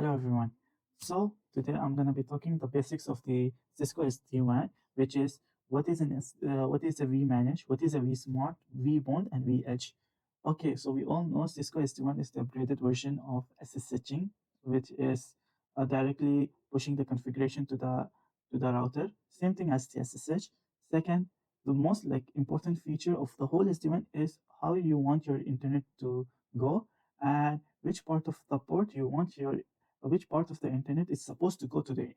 Hello everyone. So today I'm going to be talking the basics of the Cisco sd-wan, which is what is a Vmanage, what is a Vsmart, Vbond, and Vedge. Okay, so we all know Cisco sd-wan is the upgraded version of SSHing, which is directly pushing the configuration to the router. Same thing as the SSH. Second, the most important feature of the whole sd-wan is how you want your internet to go and which part of the port you want which part of the internet is supposed to go to the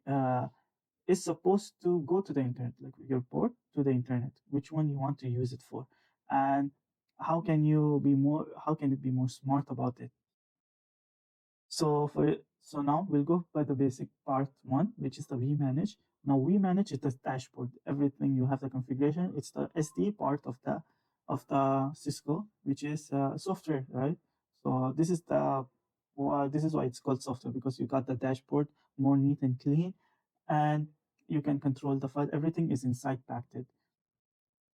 internet, like your port to the internet, which one you want to use it for, and how can it be more smart about it. So now we'll go by the basic part one, which is the Vmanage. Now Vmanage is the dashboard, everything you have the configuration. It's the SD part of the Cisco, which is software, right? So this is why it's called software, because you got the dashboard more neat and clean, and you can control the file. Everything is inside packed.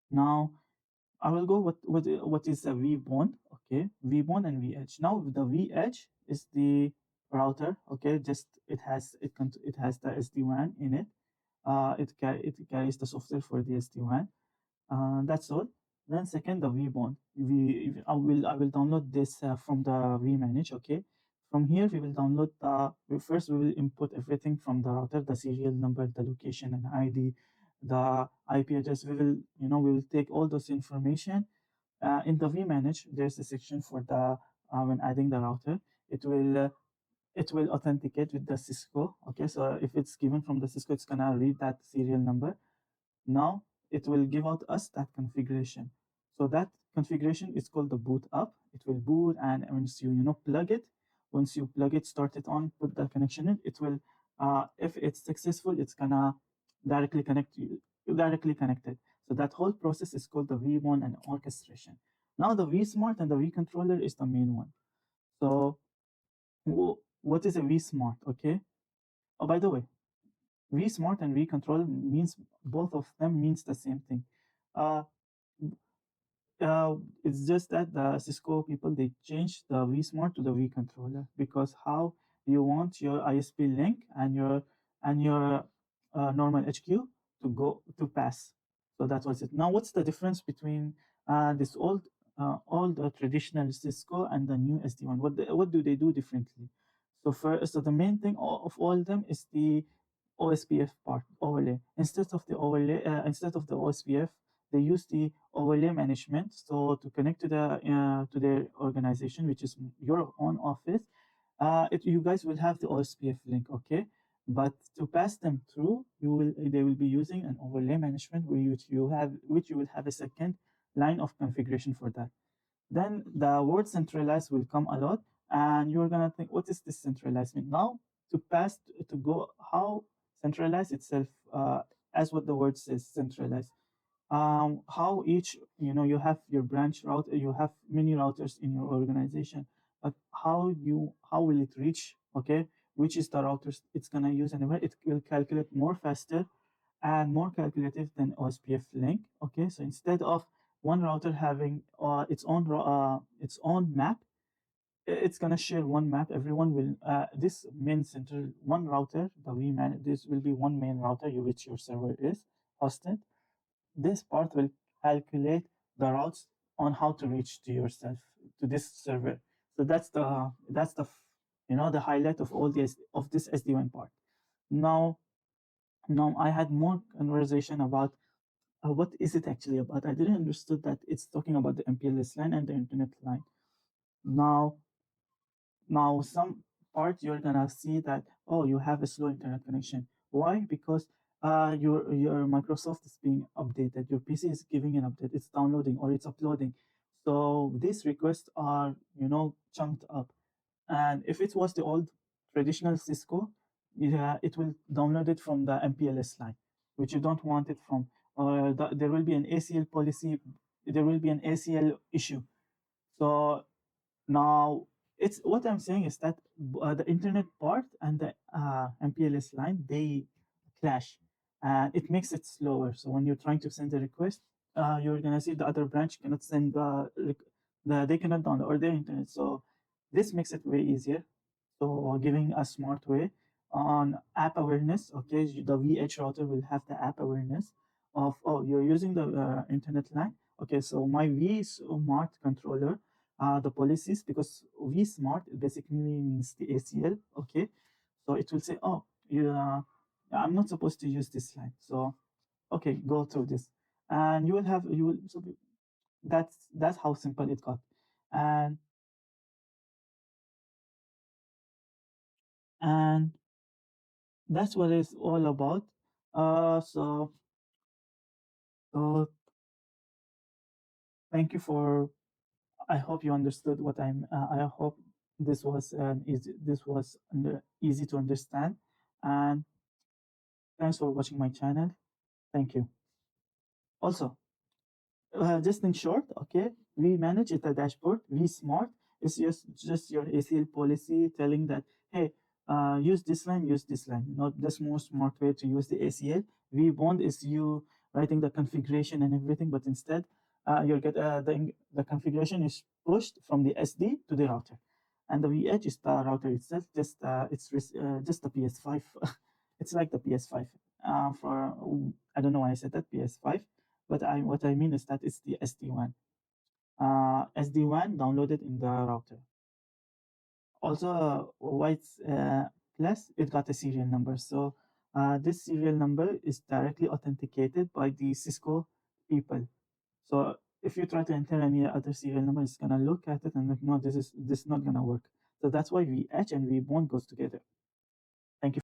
Now I will go what is a vbond. Okay, vbond and Vedge. Now the Vedge is the router. Okay, just it has the sd-wan in it. It carries the software for the sd-wan. That's all. Then second, the vbond. I will download this from the Vmanage. Okay, from here we will download first we will input everything from the router, the serial number, the location and ID, the IP address. We will take all those information. In the Vmanage, there's a section for the when adding the router. It will authenticate with the Cisco. Okay, so if it's given from the Cisco, it's gonna read that serial number. Now it will give out us that configuration. So that configuration is called the boot up. It will boot, and once you plug it, start it on, put the connection in, it will if it's successful, it's gonna directly connect it. So that whole process is called the V1 and orchestration. Now the Vsmart and the vController is the main one. So what is a Vsmart? Okay. Oh, by the way, Vsmart and vController means, both of them means the same thing. It's just that the Cisco people, they changed the Vsmart to the vController, because how you want your ISP link and your normal HQ to pass. So that was it. Now, what's the difference between this old traditional Cisco and the new SD-wan? What do they do differently? So the main thing of all of them is the OSPF part, overlay. Instead of the OSPF, they use the overlay management. So to connect to their organization, which is your own office, you guys will have the OSPF link, okay? But to pass them through, they will be using an overlay management, which you will have a second line of configuration for that. Then the word centralized will come a lot, and you're gonna think, what is this centralized mean? Now to go how centralized itself, as what the word says, centralized. How each, you have your branch router, you have many routers in your organization, but how will it reach, okay, which is the routers it's gonna use, anywhere it will calculate more faster and more calculative than OSPF link. Okay, so instead of one router having its own map, it's gonna share one map. Everyone will this main central one router, this will be one main router which your server is hosted. This part will calculate the routes on how to reach to yourself, to this server. So that's the the highlight of all this SD-wan part. Now I had more conversation about what is it actually about. I didn't understood that it's talking about the MPLS line and the internet line. Now some part you're gonna see that, oh, you have a slow internet connection. Why? Because your Microsoft is being updated, your PC is giving an update, it's downloading or it's uploading. So these requests are chunked up. And if it was the old traditional Cisco, it will download it from the MPLS line, which you don't want it from. There will be an ACL policy, there will be an ACL issue. So now, it's what I'm saying is that the internet part and the MPLS line, they clash, and it makes it slower. So when you're trying to send a request, you're gonna see the other branch cannot send they cannot download or their internet. So this makes it way easier. So giving a smart way on app awareness. Okay, the VH router will have the app awareness of, oh, you're using the internet line. Okay, so my Vsmart controller, the policies, because Vsmart basically means the ACL. Okay, so it will say, oh, I'm not supposed to use this line. So okay, go through this, and you will. So that's how simple it got, and and that's what it's all about. So thank you for. I hope you understood what I'm. I hope this was easy to understand, and thanks for watching my channel. Thank you. Also, just in short, okay, Vmanage is the dashboard. Vsmart is just your ACL policy telling that, hey, use this line. Not this more smart way to use the ACL. Vbond is you writing the configuration and everything, but instead, you'll get the configuration is pushed from the SD to the router, and the VH is the router itself. Just the PS5. It's like the PS5. For I don't know why I said that PS5, but what I mean is that it's the sd-wan. Sd-wan downloaded in the router. Also, why it's plus, it got a serial number. So this serial number is directly authenticated by the Cisco people. So if you try to enter any other serial number, it's gonna look at it and like, no, this is not gonna work. So that's why VH and vbond goes together.